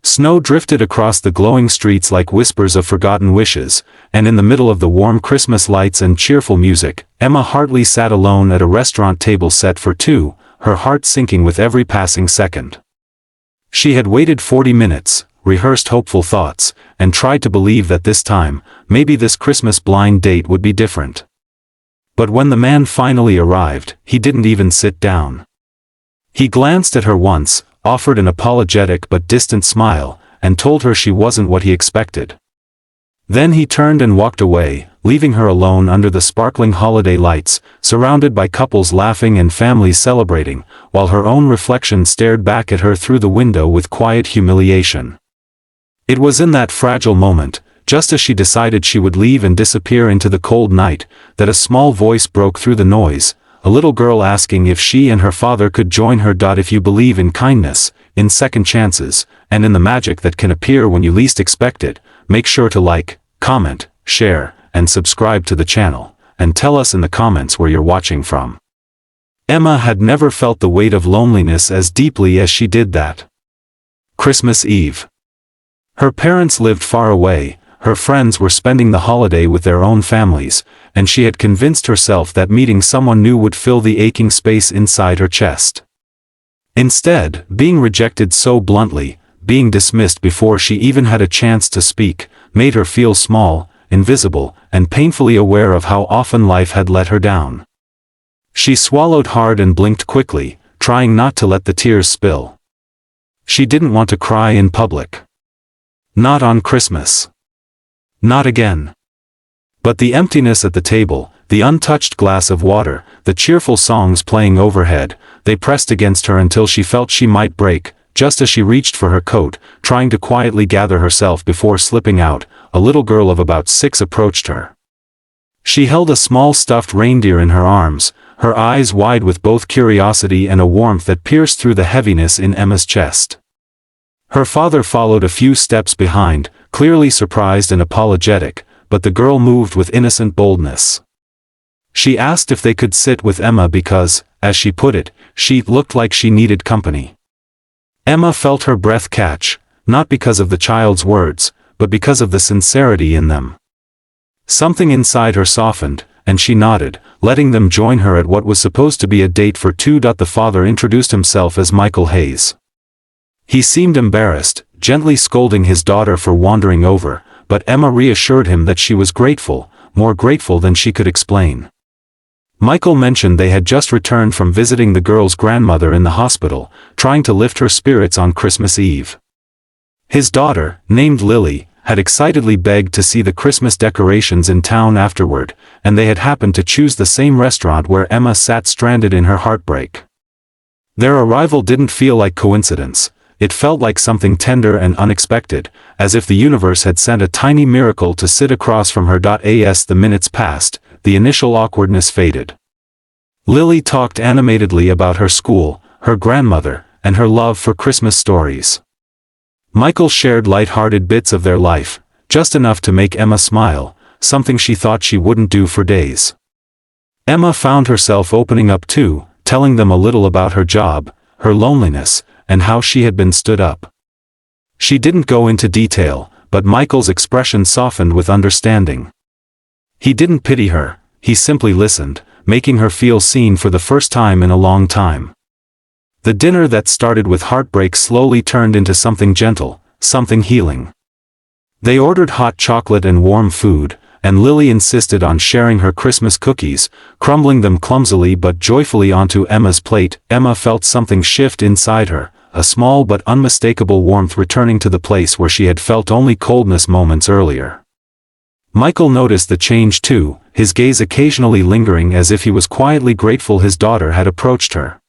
Snow drifted across the glowing streets like whispers of forgotten wishes, and in the middle of the warm Christmas lights and cheerful music, Emma Hartley sat alone at a restaurant table set for two, her heart sinking with every passing second. She had waited 40 minutes, rehearsed hopeful thoughts, and tried to believe that this time, maybe this Christmas blind date would be different. But when the man finally arrived, he didn't even sit down. He glanced at her once, offered an apologetic but distant smile, and told her she wasn't what he expected. Then he turned and walked away, leaving her alone under the sparkling holiday lights, surrounded by couples laughing and families celebrating, while her own reflection stared back at her through the window with quiet humiliation. It was in that fragile moment, just as she decided she would leave and disappear into the cold night, that a small voice broke through the noise, a little girl asking if she and her father could join her. If you believe in kindness, in second chances, and in the magic that can appear when you least expect it, make sure to like, comment, share, and subscribe to the channel, and tell us in the comments where you're watching from. Emma had never felt the weight of loneliness as deeply as she did that Christmas Eve. Her parents lived far away, her friends were spending the holiday with their own families, and she had convinced herself that meeting someone new would fill the aching space inside her chest. Instead, being rejected so bluntly, being dismissed before she even had a chance to speak, made her feel small, invisible, and painfully aware of how often life had let her down. She swallowed hard and blinked quickly, trying not to let the tears spill. She didn't want to cry in public. Not on Christmas. Not again. But the emptiness at the table, the untouched glass of water, the cheerful songs playing overhead, they pressed against her until she felt she might break. Just as she reached for her coat, trying to quietly gather herself before slipping out, a little girl of about 6 approached her. She held a small stuffed reindeer in her arms, her eyes wide with both curiosity and a warmth that pierced through the heaviness in Emma's chest. Her father followed a few steps behind, clearly surprised and apologetic, but the girl moved with innocent boldness. She asked if they could sit with Emma because, as she put it, she looked like she needed company. Emma felt her breath catch, not because of the child's words, but because of the sincerity in them. Something inside her softened, and she nodded, letting them join her at what was supposed to be a date for two. The father introduced himself as Michael Hayes. He seemed embarrassed, gently scolding his daughter for wandering over, but Emma reassured him that she was grateful, more grateful than she could explain. Michael mentioned they had just returned from visiting the girl's grandmother in the hospital, trying to lift her spirits on Christmas Eve. His daughter, named Lily, had excitedly begged to see the Christmas decorations in town afterward, and they had happened to choose the same restaurant where Emma sat stranded in her heartbreak. Their arrival didn't feel like coincidence. It felt like something tender and unexpected, as if the universe had sent a tiny miracle to sit across from her. As the minutes passed, the initial awkwardness faded. Lily talked animatedly about her school, her grandmother, and her love for Christmas stories. Michael shared light-hearted bits of their life, just enough to make Emma smile, something she thought she wouldn't do for days. Emma found herself opening up too, telling them a little about her job, her loneliness, and how she had been stood up. She didn't go into detail, but Michael's expression softened with understanding. He didn't pity her, he simply listened, making her feel seen for the first time in a long time. The dinner that started with heartbreak slowly turned into something gentle, something healing. They ordered hot chocolate and warm food, and Lily insisted on sharing her Christmas cookies, crumbling them clumsily but joyfully onto Emma's plate. Emma felt something shift inside her, a small but unmistakable warmth returning to the place where she had felt only coldness moments earlier. Michael noticed the change too, his gaze occasionally lingering as if he was quietly grateful his daughter had approached her.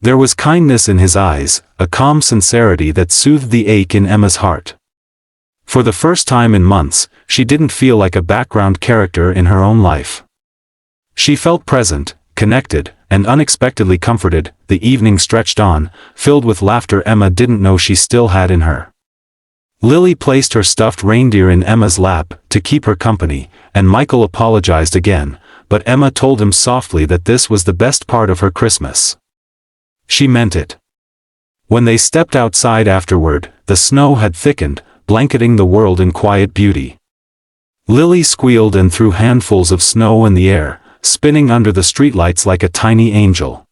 There was kindness in his eyes, a calm sincerity that soothed the ache in Emma's heart. For the first time in months, she didn't feel like a background character in her own life. She felt present, connected, and unexpectedly comforted. The evening stretched on, filled with laughter Emma didn't know she still had in her. Lily placed her stuffed reindeer in Emma's lap to keep her company, and Michael apologized again, but Emma told him softly that this was the best part of her Christmas. She meant it. When they stepped outside afterward, the snow had thickened, blanketing the world in quiet beauty. Lily squealed and threw handfuls of snow in the air, spinning under the streetlights like a tiny angel.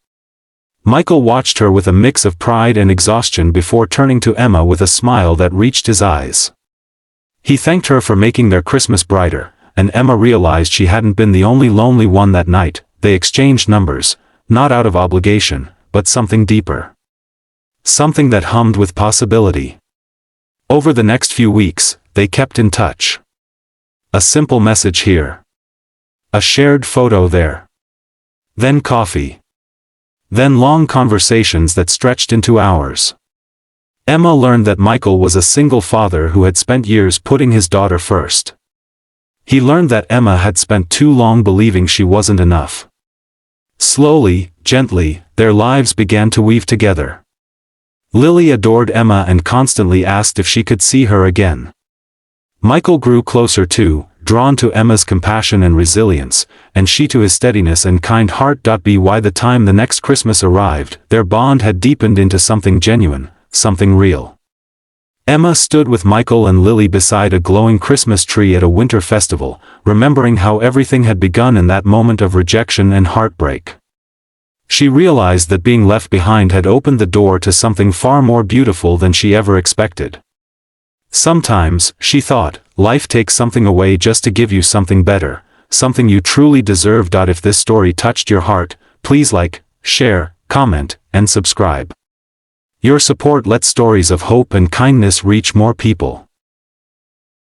Michael watched her with a mix of pride and exhaustion before turning to Emma with a smile that reached his eyes. He thanked her for making their Christmas brighter, and Emma realized she hadn't been the only lonely one that night. They exchanged numbers, not out of obligation, but something deeper. Something that hummed with possibility. Over the next few weeks, they kept in touch. A simple message here. A shared photo there. Then coffee. Then long conversations that stretched into hours. Emma learned that Michael was a single father who had spent years putting his daughter first. He learned that Emma had spent too long believing she wasn't enough. Slowly, gently, their lives began to weave together. Lily adored Emma and constantly asked if she could see her again. Michael grew closer too, drawn to Emma's compassion and resilience, and she to his steadiness and kind heart. By the time the next Christmas arrived, their bond had deepened into something genuine, something real. Emma stood with Michael and Lily beside a glowing Christmas tree at a winter festival, remembering how everything had begun in that moment of rejection and heartbreak. She realized that being left behind had opened the door to something far more beautiful than she ever expected. Sometimes, she thought, life takes something away just to give you something better, something you truly deserve. If this story touched your heart, please like, share, comment, and subscribe. Your support lets stories of hope and kindness reach more people.